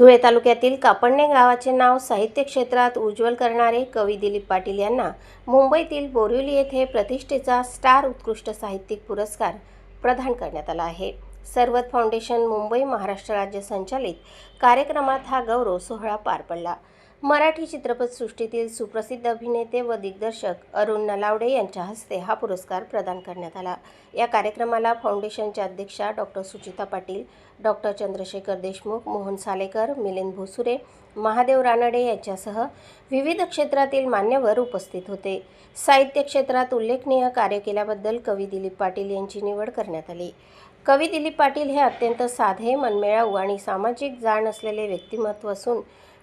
धुळे तालुक्यातील कापडणे गावाचे नाव साहित्य क्षेत्रात उज्ज्वल करणारे कवी दिलीप पाटील यांना मुंबईतील बोरिवली येथे प्रतिष्ठेचा स्टार उत्कृष्ट साहित्यिक पुरस्कार प्रदान करण्यात आला आहे। सर्वत फाउंडेशन मुंबई महाराष्ट्र राज्य संचालित कार्यक्रमात हा गौरव सोहळा पार पडला। मराठी चित्रपटसृष्टीतील सुप्रसिद्ध अभिनेते व दिग्दर्शक अरुण नलावडे यांच्या हस्ते हा पुरस्कार प्रदान करण्यात आला। या कार्यक्रमाला फाउंडेशनच्या अध्यक्षा डॉक्टर सुचिता पाटील, डॉक्टर चंद्रशेखर देशमुख, मोहन सालेकर, मिलिंद भोसुरे, महादेव रानडे यांच्यासह विविध क्षेत्रातील मान्यवर उपस्थित होते। साहित्य क्षेत्रात उल्लेखनीय कार्य केल्याबद्दल कवी दिलीप पाटील यांची निवड करण्यात आली। कवी दिलीप पाटील हे अत्यंत साधे, मनमिळाऊ आणि सामाजिक जाण असलेले व्यक्तिमत्व असून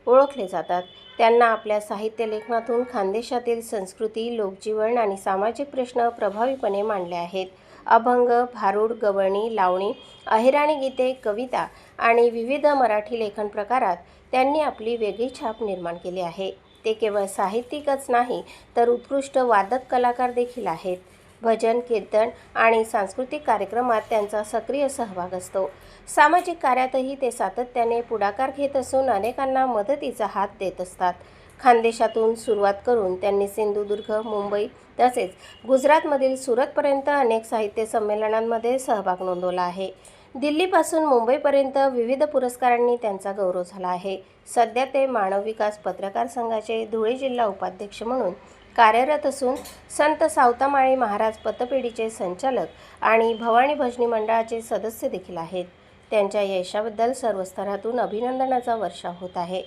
ओळखले जातात। त्यांना आपल्या साहित्य लेखनातून खानदेशातील संस्कृती, लोकजीवन आणि सामाजिक प्रश्न प्रभावीपणे मांडले आहेत। अभंग, भारुड, गवळणी, लावणी, अहिराणी गीते, कविता आणि विविध मराठी लेखन प्रकारात त्यांनी आपली वेगळी छाप निर्माण केली आहे। ते केवळ साहित्यिकच नाही तर उत्कृष्ट वादक कलाकार देखील आहेत। भजन, कीर्तन आणि सांस्कृतिक कार्यक्रमात त्यांचा सक्रिय सहभाग असतो। सामाजिक कार्यातही ते सातत्याने पुढाकार घेत असून अनेकांना मदतीचा हात देत असतात। खानदेशातून सुरुवात करून त्यांनी सिंधुदुर्ग, मुंबई तसेच गुजरातमधील सुरतपर्यंत अनेक साहित्य संमेलनांमध्ये सहभाग नोंदवला आहे। दिल्लीपासून मुंबईपर्यंत विविध पुरस्कारांनी त्यांचा गौरव झाला आहे। सध्या ते मानव विकास पत्रकार संघाचे धुळे जिल्हा उपाध्यक्ष म्हणून कार्यरत असून संत सावतामाळी महाराज पतपेढीचे संचालक आणि भवानी भजनी मंडळाचे सदस्य देखील आहेत। त्यांच्या यशाबद्दल सर्व स्तरातून अभिनंदनाचा वर्षाव होत आहे।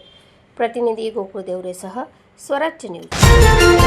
प्रतिनिधी गोकुळ देवरेसह स्वराज्य न्यूज।